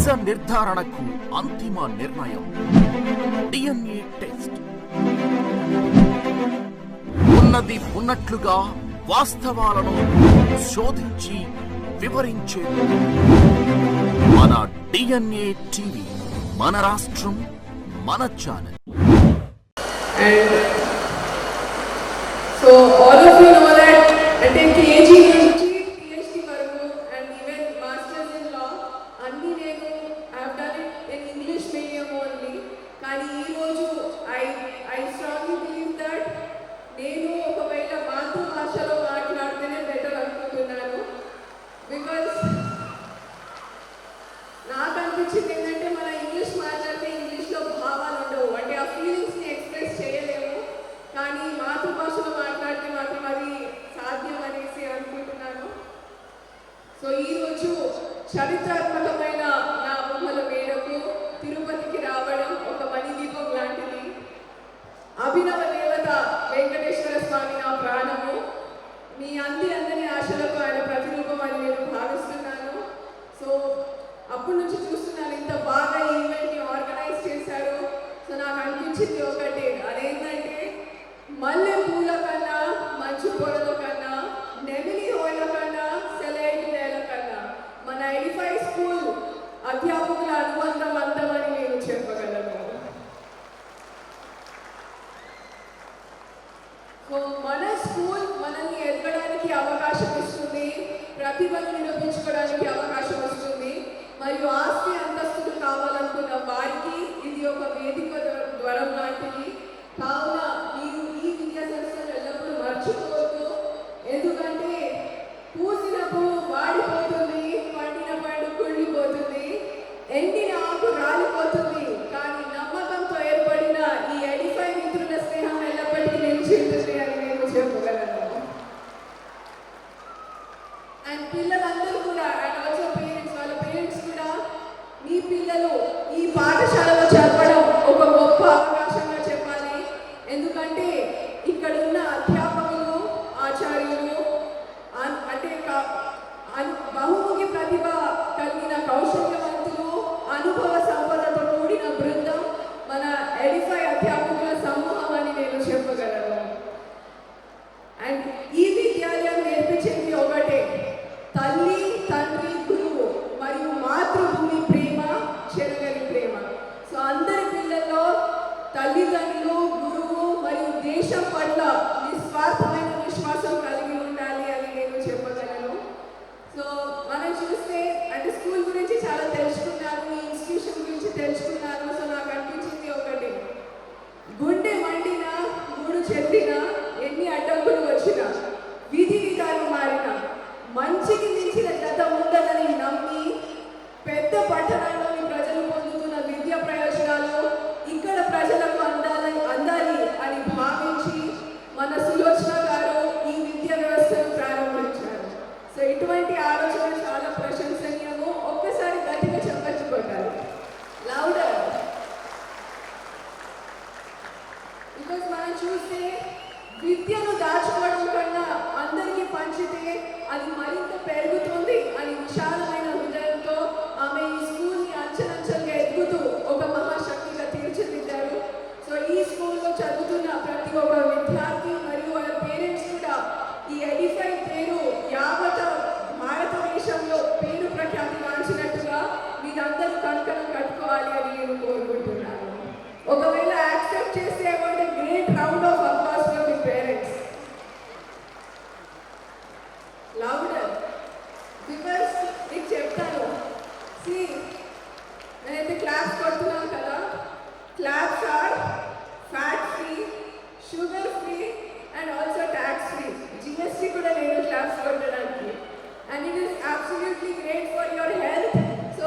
నిజ నిర్ధారణకు అంతిమ నిర్ణయం డిఎన్ఏ టెస్ట్. ఉన్నది ఉన్నట్లుగా వాస్తవాలను శోధించి వివరించే మన డిఎన్ఏ టీవీ, మన రాష్ట్రం, మన channel. So all of you know that అంటే KG నుంచి PhD వరకు and even masters in law అన్ని నేను I have done it in English medium only. కానీ ఈ రోజు I strongly believe that నేను ఒకవేళ మాతృభాషలో మాట్లాడితేనే బెటర్ అనుకుంటున్నాను. బికాస్ నాకు అనిపించింది ఏంటంటే మన ఇంగ్లీష్ మాట్లాడితే ఇంగ్లీష్లో భావాలు ఉండవు, అంటే ఆ ఫీలింగ్స్ని ఎక్స్ప్రెస్ చేయలేము. కానీ మాతృభాషలో మాట్లాడితే మాత్రం అది సాధ్యం అనేసి అనుకుంటున్నాను. సో ఈరోజు చరిత్రాత్మకమైన నా ఊహల మేరకు తిరుపతికి రావడం ఒక మణిదీపం లాంటిది. అభినవ దేవత వెంకటేశ్వర స్వామి నా ప్రాణము, మీ అందరి ఆశలకు ఆయన ప్రతిరూపం అని నేను భావిస్తున్నాను. సో అప్పటి నుంచి చూస్తున్నాను ఇంత బాగా ఈవెంట్ని ఆర్గనైజ్ చేశారు. సో నాకు అనిపించింది ఒకటి, అదేంటంటే మల్లె పూల కన్నా, మంచు పొరల కన్నా, నెమిలి హోయల కన్నా, సెలైట్ నేల కన్నా మన ఎడిఫై స్కూల్ అధ్యాపకుల అనుబంధవంతమని నేను చెప్పగలను. సో మన స్కూల్ మనల్ని ఎదగడానికి అవకాశం ఇస్తుంది, ప్రతిభను నిరూపించుకోవడానికి అవకాశం ఇస్తుంది, మరియు ఆస్తి అంతస్తులు కావాలనుకున్న వారికి ఇది ఒక వేదిక ద్వారం లాంటిది. కావున మీరు ఈ విద్యా సంస్థను ఎల్లప్పుడూ మర్చిపోవద్దు. ఎందుకంటే పూసిన పువ్వు వాడిపోతుంది, పండిన పండు కుళ్ళిపోతుంది, ఎండిన ఆకు రాలిపోతుంది, కానీ నమ్మకంతో ఏర్పడిన ఈ ఎడిఫై మిత్రుల స్నేహం ఎల్లప్పటికీ నిలిచి ఉంటుంది అని నేను చెప్పగలను. అండ్ పిల్లలందరూ కూడా, అండ్ ఆల్సో పేరెంట్స్, వాళ్ళ పేరెంట్స్ కూడా మీ పిల్లలు ఈ పాఠశాలలో చదవడం ఒక గొప్ప అవకాశంగా చెప్పాలి. ఎందుకంటే ఇక్కడ ఉన్న అధ్యాపకులు, ఆచార్యులు అంటే బహుముఖి ప్రతిభ కలిగిన కౌశల్యవంతులు, అనుభవ సంపదతో కూడిన బృందం మన ఎడిఫై అధ్యాపకుల సమూహం అని నేను చెప్పగలను. అండ్ ఈ విద్యాలయం నేర్పించేది ఒకటే, తల్లి, తండ్రి, గురువు మరియు మాతృభూమి ప్రేమ, చెరగని ప్రేమ. సో అందరి పిల్లల్లో తల్లిదండ్రులు, గురువు మరియు దేశం పట్ల నిస్వార్థమైన విశ్వాసం కలిగి ఉండాలి అని నేను చెప్పగలను. సో మనం చూస్తే అంటే స్కూల్ గురించి చాలా తెలుసుకున్నాను, ఈ ఇన్స్టిట్యూషన్ గురించి తెలుసుకున్నాను. సో నాకు అనిపించింది ఒకటి, గుండె మండినా, గూడు చెందినా, ఎన్ని అడ్డంకులు వచ్చినా, విధి విధానం మారినా, మంచికి మించిన జత ఉండదని నమ్మి పెద్ద పట్టణాల్లోని ప్రజలు పొందుతున్న విద్యా ప్రయోజనాలు ఇక్కడ ప్రజలకు అందాలి అని భావించి మన సులోచన గారు ఈ విద్యా వ్యవస్థను ప్రారంభించారు. సో ఇటువంటి ఆలోచన చాలా ప్రశంసనీయము. ఒక్కసారి గట్టిగా చెప్పచ్చు కొట్టాలి, లౌడర్. బికాజ్ మనం చూస్తే విద్యను దాచుకోవడం కన్నా అందరికీ పంచితే అది మరింత పెరుగుతుంది అని విశాలమైన హృదయంతో ఆమె ఈ స్కూల్ని అంచెలంచెలుగా ఎదుగుతూ ఒక మహాశక్తిగా తీర్చిదిద్దారు. సో ఈ స్కూల్లో చదువుతున్న ప్రతి ఒక్క విద్యార్థి మరియు వాళ్ళ పేరెంట్స్ కూడా ఈ ఎడిఫై పేరు యావత్ భారతదేశంలో పేరు ప్రఖ్యాతి గాంచినట్టుగా మీరందరూ కంకణం కట్టుకోవాలి అని నేను కోరుకుంటున్నాను. ఒకవేళ యాక్సెప్ట్ చేస్తే I want a great round of applause from the parents. Louder. Because నీకు చెప్తాను, నేనైతే క్లాప్స్ కొడుతున్నాను కదా, claps are fat free, sugar free and also tax free. GST కూడా లేదు క్లాప్స్ కొట్టడానికి. And it is absolutely great for your health. So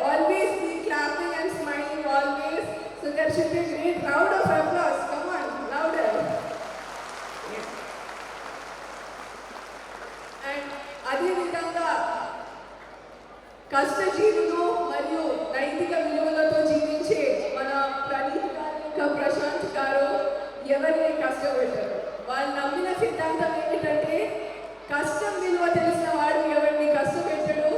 always be clapping and smiling always. So there should be a great round of applause. Come on, louder. Yeah. And అదే విధంగా కష్టజీవులు మరియు నైతిక విలువలతో జీవించే మన ప్రణీత్ గారు, ఇంకా ప్రశాంత్ గారు ఎవరిని కష్టపెట్టారు. వాళ్ళు నమ్మిన సిద్ధాంతం ఏమిటంటే కష్టం విలువ తెలిసిన వాడు ఎవరిని కష్టపెట్టడు,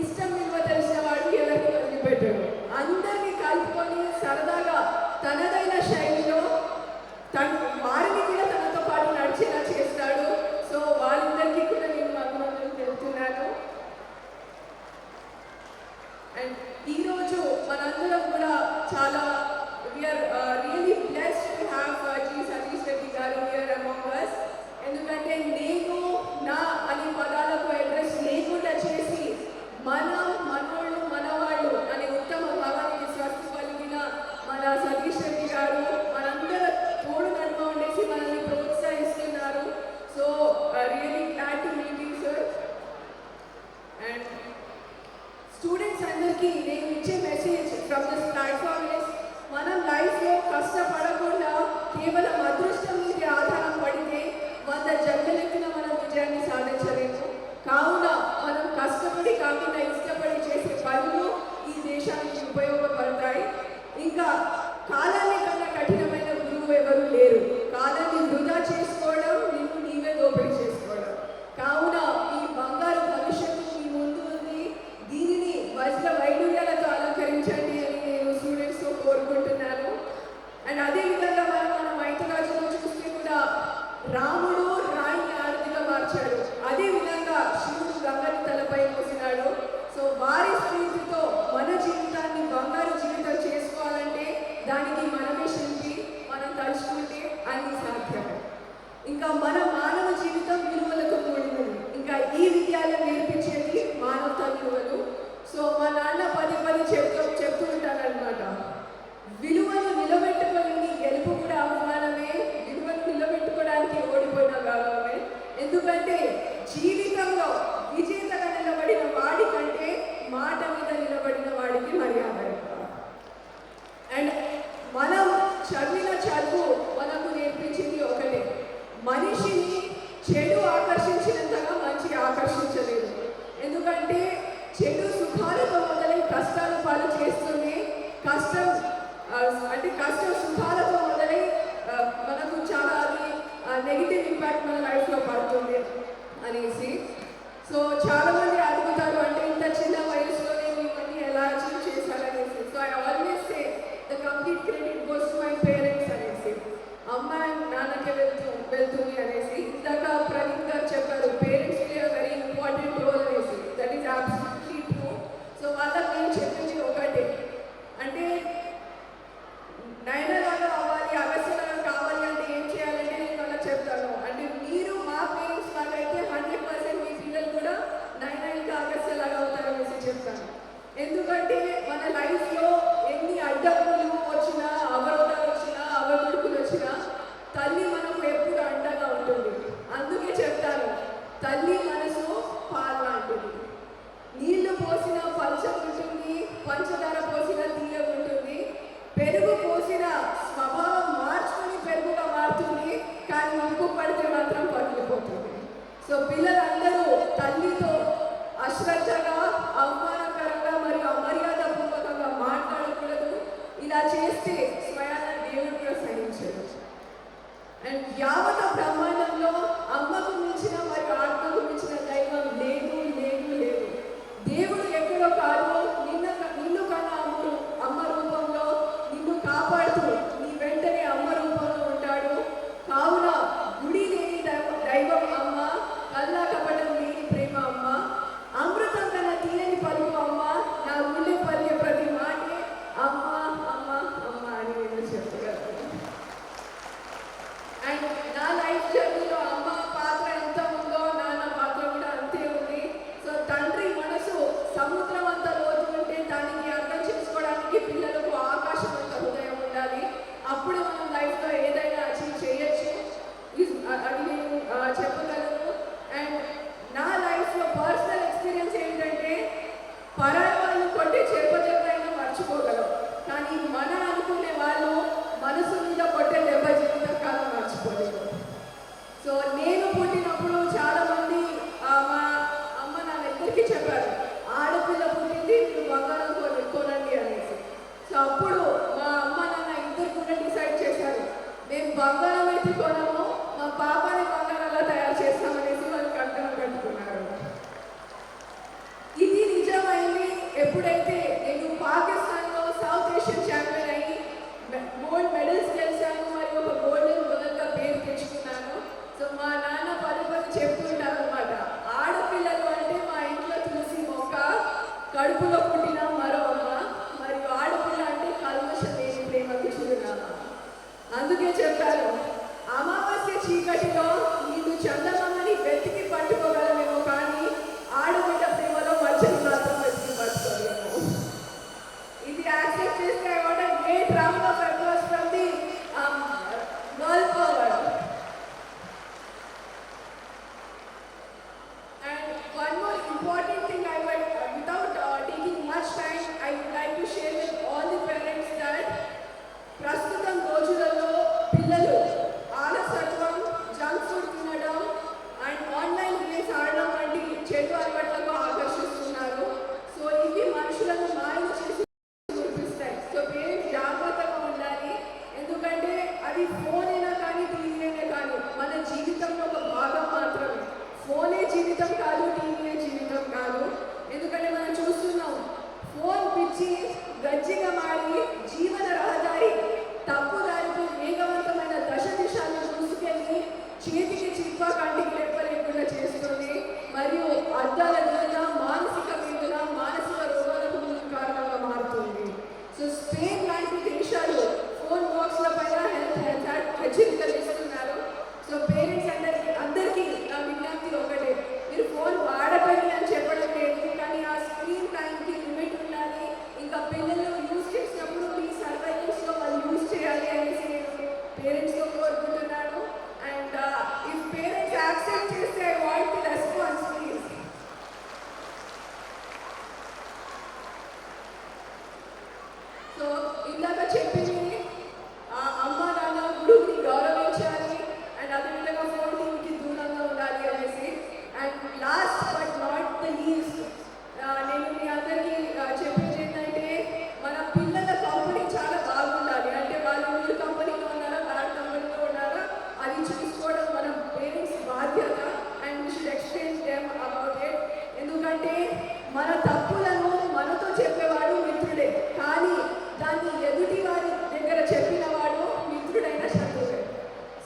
ఇష్టం విలువ తెలిసిన వాడు ఎవరిని వదిలిపెట్టాడు. అందరినీ కలుపుకొని సరదాగా తనదైన శైలిలో వారిని కూడా తనతో పాటు నడిచేలా చేస్తాడు. సో వాళ్ళందరికీ కూడా నేను అభినందనలు తెలుపుతున్నాను. అండ్ ఈరోజు మనందరం కూడా చాలా we're really blessed to have G Satish Reddy గారు హియర్ అమాంగ్ us. ఎందుకంటే నేను నా అనే పదాలకు అడ్రస్ లేకుండా చేసి మనోళ్ళు మనవాళ్ళు అనే ఉత్తమ భావానికి స్వస్తి పలికిన మన సతీష్ రెడ్డి గారు మనందరూ తోడు నడుమ ఉండేసి మనల్ని ప్రోత్సహిస్తున్నారు. So really glad to meet you sir. And students అందరికీ నేను ఇచ్చే message from this platform is మనం లైఫ్లో కష్టపడకుండా కేవలం అదృష్టం మీద ఆధారం పడితే 100 జన్మలెక్కిన మనం విజయాన్ని సాధించలేము. కావున మనం కష్టపడి కాకుండా ఇష్టపడి చేసే పనులు ఈ దేశానికి ఉపయోగపడతాయి. ఇంకా కాలాన్ని కన్నా కఠినమైన గురువు ఎవరు లేరు. కాలాన్ని వృధా చేసుకోవడం నిన్ను నీవే దోపిడీ చేసుకోవడం. కావున ఈ బంగారు భవిష్యత్తు మీ ముందు ఉంది. దీనిని వజ్ర వైడూర్యాలతో అలంకరించండి అని నేను స్టూడెంట్స్తో కోరుకుంటున్నాను. అండ్ అదేవిధంగా మన మైథలాజీలో చూస్తే కూడా రాముడు రాయిని ఆరతిగా మార్చాడు. అదేవిధంగా శివుడు గంగని తలపై మోసినాడు. సో వారి స్ఫూర్తితో మన జీవితాన్ని బంగారు జీవితం చేసుకోవాలంటే దానికి మనమే శిల్పి. మనం తలుచుకుంటే అన్ని సాధ్యమే. ఇంకా మన మానవ జీవితం విలువలతో కూడినది. ఇంకా ఈ విద్యాలయం నేర్పించేది మానవతా విలువలు. సో మా నాన్న పదే చెప్తూ ఉంటారనమాట, విలువలు నిలబెట్టుకొని గెలుపు కూడా అవమానమే, విలువలు నిలబెట్టుకోవడానికి ఓడిపోయిన గౌరవమే. ఎందుకంటే జీవితంలో విజేతగా నిలబడిన వాడి కంటే మాట మీద నిలబడిన వాడికి మర్యాద. అండ్ మనం చదివిన చదువు మనకు నేర్పించింది ఒకటే, మనిషిని చెడు ఆకర్షించినంతగా మంచి ఆకర్షించలేదు. ఎందుకంటే చెడు సుఖాలతో మొదలై కష్టాల పాలు చేస్తుంది. కష్టం సుఖాలతో మొదలై మనకు చాలా అది నెగిటివ్ ఇంపాక్ట్ మన లైఫ్లో పడుతుంది అనేసి. సో చాలామంది అడుగుతారు, అంటే ఇంత చిన్న వయసులోనే ఇవన్నీ ఎలా అచీవ్ చేశారనేసి. So I always say the complete credit goes to my parents అనేసి. అమ్మ నాన్నకే వెళ్తుంది అనేసి. ఇందాక ప్రదీప్ గారు చెప్పారు, parents play a very important role అనేసి. That is absolutely true. So వాళ్ళకి నేను చెప్పింది ఒకటే, అంటే నయనలాగా అవ్వాలి, అగస్యలాగా కావాలి అంటే ఏం చేయాలంటే నేను వాళ్ళకి చెప్తాను. అంటే మీరు మా పేరెంట్స్ లాగా అయితే 100% మీ పిల్లలు కూడా నయన ఇంకా అగస్యలాగా అవుతారనేసి చెప్తాను. ఎందుకంటే మన లైఫ్లో ఎన్ని అడ్డంకులు వచ్చినా, అవరోధాలు వచ్చినా, అవగుడుకులు వచ్చినా తల్లి మనకు ఎప్పుడు అండగా ఉంటుంది. అందుకే చెప్తాను, తల్లి మనసు పాలు లాంటిది. నీళ్లు పోసిన పల్చగుంటుంది, పంచదార పోసిన తీయగుంటుంది, పెరుగు పోసిన స్వభావం మార్చుకుని పెరుగుగా మారుతుంది, కానీ ఉప్పు పడితే మాత్రం పగిలిపోతుంది. సో పిల్లలందరూ తల్లితో అశ్రద్ధగా, అవమానకరంగా మరియు అమర్యాదపూర్వకంగా మాట్లాడకూడదు. ఇలా చేస్తే స్వయాన దేవుడు కూడా సహించదు. అండ్ యావత బ్రహ్మాండంలో అమ్మకు మించిన మరియు ఆత్మకు మించిన దైవం లేదు లేదు లేదు. దేవుడు ఎక్కడో కాదు, నిన్ను కన్నా అమ్మ రూపంలో నిన్ను కాపాడుతూ నీ వెంటనే అమ్మ రూపంలో ఉంటాడు. కావున గుడి లేని దైవం అమ్మ, కల్లా కపటం లేని ప్రేమ అమ్మ, అమృతం కన్నా తీయని పలుకు అమ్మ, నా గుండె పలికే ప్రతి మాటే అమ్మ అమ్మ అమ్మ అని నేను చెప్పగలను. అండ్ నా లైఫ్ జర్నీలో అమ్మ పాత్ర ఎంత ఉందో నాన్న పాత్ర కూడా అంతే ఉంది. సో తండ్రి మనసు సముద్రం అంత లోతు ఉంటే దానికి అర్థం చేసుకోవడానికి పిల్లలకు ఆకాశం అంత హృదయం ఉండాలి. అప్పుడు మనం లైఫ్లో ఏదైనా అచీవ్ చేయొచ్చు, అది నేను చెప్పగలను. అండ్ నా లైఫ్లో పర్సనల్ ఎక్స్పీరియన్స్ ఏంటంటే, పరాయి వాళ్ళు కొట్టే చెరుపజెబ్బైనా మర్చిపోగలం, కానీ మన అనుకునే వాళ్ళు మనసు మీద కొట్టే దెబ్బ జీవితకాలం మర్చిపోలేదు. సో నేను పుట్టినప్పుడు చాలామంది మా అమ్మ నాన్నెద్దరికీ చెప్పారు, ఆడపిల్ల పుట్టింది మీరు బంగారం కొనండి అనేసి. సో అప్పుడు మా అమ్మ నాన్న ఇద్దరు కూడా డిసైడ్ చేశారు, మేము బంగారం అయితే కొనము, మా పాపని బంగారంలా తయారు చేస్తామనేసి వాళ్ళు కంకణం కట్టుకున్నారు. ఇది నిజమైంది ఎప్పుడైతే నేను కడుపులో పుట్టిన మరో అమ్మ, మరియు ఆడపిల్ల అంటే కల్మషం లేని ప్రేమకు చిరునామా. అందుకే చెప్పారు, అమావాస్య చీకటిలో నిన్ను చందమామని వెతికి పట్టుకోగలమేమో, కానీ ఆడబిడ్డ ప్రేమలో మధ్యని మాత్రం వెతికి పట్టుకోలేము. ఇది యాక్సెప్ట్ చేస్తే I want a great round of applause from the girl power. And one more important thing I would, without taking much time, I would like to share with all the parents that ప్రస్తుతం రోజులలో పిల్లలు ఆలసత్వం, junk food తినడం and online games ఆడడం వంటి చెడు అలవాట్లకు ఆకర్షిస్తున్నారు. So ఇవి మనుషులను మాయం చేసి చూపిస్తాయి. సో పేరెంట్స్ జాగ్రత్తగా ఉండాలి. ఎందుకంటే అది ఫోన్ అయినా కానీ టీవీ అయినా కానీ మన జీవితంలో ఒక భాగం మాత్రమే. ఫోనే జీవితం కాదు, టీవీయే జీవితం కాదు. ఎందుకంటే మనం చూస్తున్నాం, ఫోన్ పిచ్చి గజ్జిగా మారి జీవన రహదారి తప్పుదారితో వేగవంతమైన దశ దిశలను చూసుకెళ్ళి చేతికి చిప్ప కంటికి లేపలేకుండా చేస్తుంది. మరియు అద్దాల వేదన, మానసిక వేదన, మానసిక రోగాలకు ముందు కారణంగా మారుతుంది. సో స్పెయిన్ లాంటి దేశాలు ఫోన్ బాక్స్ల పైన హెచ్చరికలు ఇస్తున్నారు. సో పేరెంట్స్ అందరికీ నా విజ్ఞప్తి ఒకటే, మీరు ఫోన్ వాడకండి అని చెప్పడం లేదు, కానీ ఆ స్క్రీన్ టైంకి లిమిట్ ఉండాలి. ఇంకా పిల్లలు యూజ్ చేసినప్పుడు మీ సర్వైలెన్స్లో వాళ్ళు యూజ్ చేయాలి అనేసి నేను పేరెంట్స్తో కోరుకుంటున్నాను. అండ్ ఇఫ్ పేరెంట్స్ యాక్సెప్ట్ చేస్తే I want the response please. So ఇందాక చెప్పింది అమ్మ నాన్న గురువుని గౌరవించాలి అండ్ అదేవిధంగా ఫోన్ టీవీకి దూరంగా ఉండాలి అనేసి. And last but not the least, నేను మీ అందరికీ చెప్పేది ఏంటంటే, మన పిల్లల కంపెనీ చాలా బాగుండాలి. అంటే వాళ్ళు గుడ్ కంపెనీలో ఉన్నారా, బ్యాడ్ కంపెనీలో ఉన్నారా, అది చూసుకోవడం మన పేరెంట్స్ బాధ్యత. And we should explain them about it. ఎందుకంటే మన తప్పులను మనతో చెప్పేవాడు మిత్రుడే, కానీ దాన్ని ఎదుటి వారి దగ్గర చెప్పిన వాడు మిత్రుడైన శత్రువే.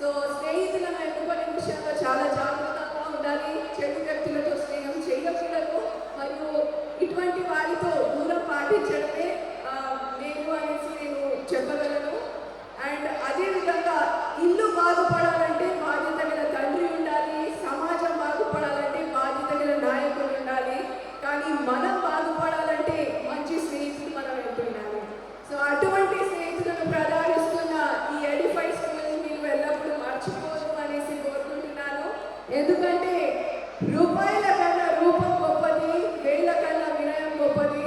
సో స్నేహితులను ఎన్నుకునే విషయంలో చాలా జాగ్రత్తగా ఉండాలి. చెడు వ్యక్తులతో స్నేహం చేయకూడదు, మరియు ఇటువంటి వారితో దూరం పాటించడమే నేను అనేసి నేను చెప్పగలను. అండ్ అదేవిధంగా ఇల్లు బాగుపడాలంటే బాధ్యత గల తండ్రి ఉండాలి, సమాజం బాగుపడాలంటే బాధ్యత గల నాయకులు ఉండాలి, కానీ మనం బాగుపడాలంటే మంచి స్నేహితులు మనం వెళ్తుండాలి. సో అటువంటి స్నేహితులను ప్రదానిస్తున్న ఈ ఎడిఫై స్కూల్ మీరు ఎల్లప్పుడూ మర్చిపోదు అనేసి కోరుకుంటున్నాను. ఎందుకంటే రూపాయల కన్నా రూపం గొప్పది, వేల కన్నా వినయం గొప్పది,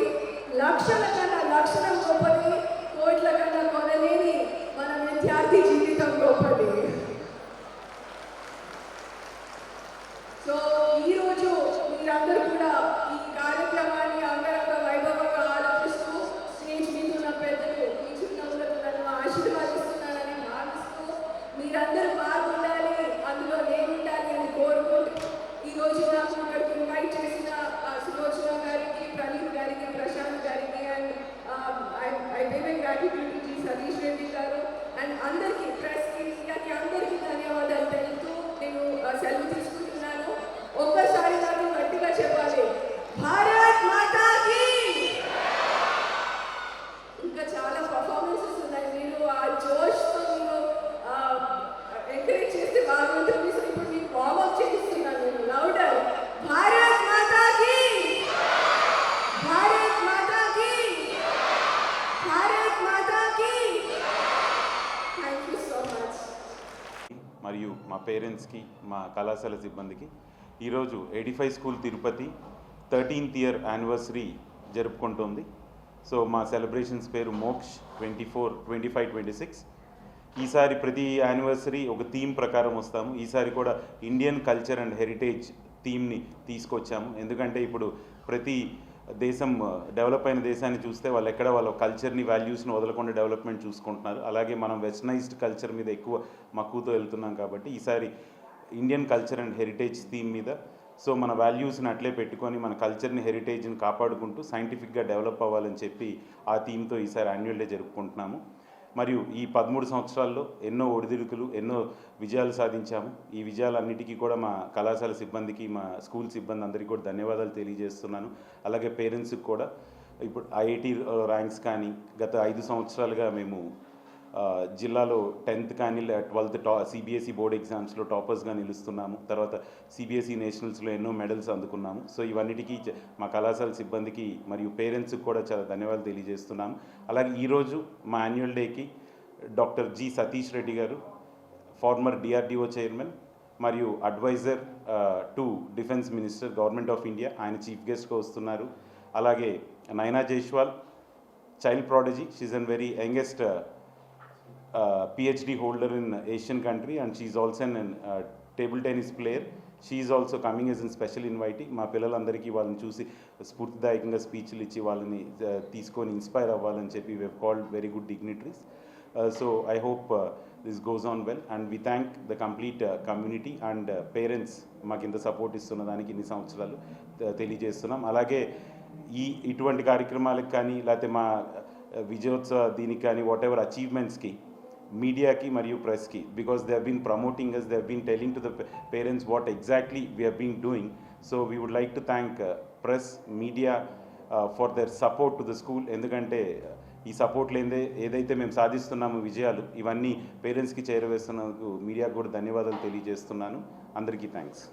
లక్షల కన్నా లక్షణం గొప్పది, కోట్ల కన్నా కొనలేని మన విద్యార్థి జీవితం గొప్పది. సో ఈరోజు మీరందరూ కూడా ఈ కార్యక్రమాన్ని అంగరంగ వైభవంగా ఆలోచిస్తూ స్టేజ్ మీద ఉన్న పెద్దలు ఈ చిన్నవులకు నన్ను ఆశీర్వాదిస్తున్నారని భావిస్తూ మీరందరూ బాగుండాలి, అందులో నేను ఉండాలి అని కోరుకుంటూ ఈరోజు నాకు ఇక్కడికి ఇన్వైట్ చేసిన సులోచన గారికి, ప్రణీత్ గారికి, ప్రశాంత్ గారికి and I pay my gratitude to G Satish Reddy గారు అండ్ అందరికీ, ప్రెస్కి, మీడియాకి అందరికీ ధన్యవాదాలు తెలుపుతూ నేను సెలవు తీసుకుంటున్నాను. ఒక్కసారి నాకు గట్టిగా చెప్పాలి, భారత్ మాతా కీ. ఇంకా చాలా పర్ఫార్మెన్సెస్ ఉన్నాయి, మీరు ఆ జోష్తో మీరు ఎంకరేజ్ చేస్తే బాగుంటుంది. సో ఇప్పుడు మీకు వార్మప్ చేయిస్తున్నాను నేను లౌడర్, భారత్ మాతా కీ, భారత్ మాతా కీ, భారత్ మాతా కీ. Thank you so much. మరియు మా పేరెంట్స్కి, మా కళాశాల సిబ్బందికి ఈరోజు 85 school Tirupati 13th year anniversary జరుపుకుంటోంది. సో మా సెలబ్రేషన్స్ పేరు మోక్ష్ 24, 25, 26. ఈసారి ప్రతి యానివర్సరీ ఒక థీమ్ ప్రకారం వస్తాము. ఈసారి కూడా ఇండియన్ కల్చర్ అండ్ హెరిటేజ్ థీమ్ని తీసుకొచ్చాము. ఎందుకంటే ఇప్పుడు ప్రతి దేశం డెవలప్ అయిన దేశాన్ని చూస్తే వాళ్ళు ఎక్కడ వాళ్ళ కల్చర్ని, వాల్యూస్ని వదలకుండా డెవలప్మెంట్ చూసుకుంటున్నారు. అలాగే మనం వెస్టర్నైజ్డ్ కల్చర్ మీద ఎక్కువ మక్కువతో వెళ్తున్నాం. కాబట్టి ఈసారి Indian culture and heritage theme మీద, సో మన వాల్యూస్ని అట్లే పెట్టుకొని మన కల్చర్ని, హెరిటేజ్ని కాపాడుకుంటూ సైంటిఫిక్గా డెవలప్ అవ్వాలని చెప్పి ఆ థీమ్తో ఈసారి యాన్యువల్ డే జరుపుకుంటున్నాము. మరియు ఈ 13 సంవత్సరాల్లో ఎన్నో ఒడిదుడుకులు, ఎన్నో విజయాలు సాధించాము. ఈ విజయాలన్నిటికీ కూడా మా కళాశాల సిబ్బందికి, మా స్కూల్ సిబ్బంది అందరికీ కూడా ధన్యవాదాలు తెలియజేస్తున్నాను. అలాగే పేరెంట్స్కి కూడా. ఇప్పుడు ఐఐటి ర్యాంక్స్ కానీ గత 5 సంవత్సరాలుగా మేము జిల్లాలో 10th కానీ 12th సిబిఎస్ఈ బోర్డ్ ఎగ్జామ్స్లో టాపర్స్గా నిలుస్తున్నాము. తర్వాత సిబిఎస్ఈ నేషనల్స్లో ఎన్నో మెడల్స్ అందుకున్నాము. సో ఇవన్నిటికీ మా కళాశాల సిబ్బందికి మరియు పేరెంట్స్కి కూడా చాలా ధన్యవాదాలు తెలియజేస్తున్నాము. అలాగే ఈరోజు మా యాన్యువల్ డేకి డాక్టర్ జి సతీష్ రెడ్డి గారు, ఫార్మర్ డిఆర్డిఓ చైర్మన్ మరియు adviser to defence minister government of India, ఆయన చీఫ్ గెస్ట్గా వస్తున్నారు. అలాగే Naina Jaiswal, child prodigy, she an very youngest PhD holder in Asian country, and she is also an table tennis player. She is also coming as a special invitee. మా పిల్లలందరికీ వాళ్ళని చూసి స్ఫూర్తిదాయకంగా స్పీచ్లు ఇచ్చి వాళ్ళని తీసుకొని ఇన్స్పైర్ అవ్వాలని చెప్పి we have called very good dignitaries. So I hope this goes on well, and we thank the complete community and parents మాకు ఇంత సపోర్ట్ ఇస్తున్న దానికి ఇన్ని సంవత్సరాలు తెలియజేస్తున్నాం. అలాగే ఇటువంటి కార్యక్రమాలకు కానీ లేకపోతే మా విజయోత్సవ దీనికి కానీ వాట్ ఎవర్ అచీవ్మెంట్స్కి మీడియాకి మరియు ప్రెస్కి, because they have been promoting us, they have been telling to the parents what exactly we have been doing. So we would like to thank press, media for their support to the school. ఎందుకంటే ఈ support లేదే ఏదైతే మేము సాధిస్తున్నామో విజయాలు, ఇవన్నీ పేరెంట్స్కి చేరవేస్తున్నందుకు మీడియాకు కూడా ధన్యవాదాలు తెలియజేస్తున్నాను. అందరికీ థ్యాంక్స్.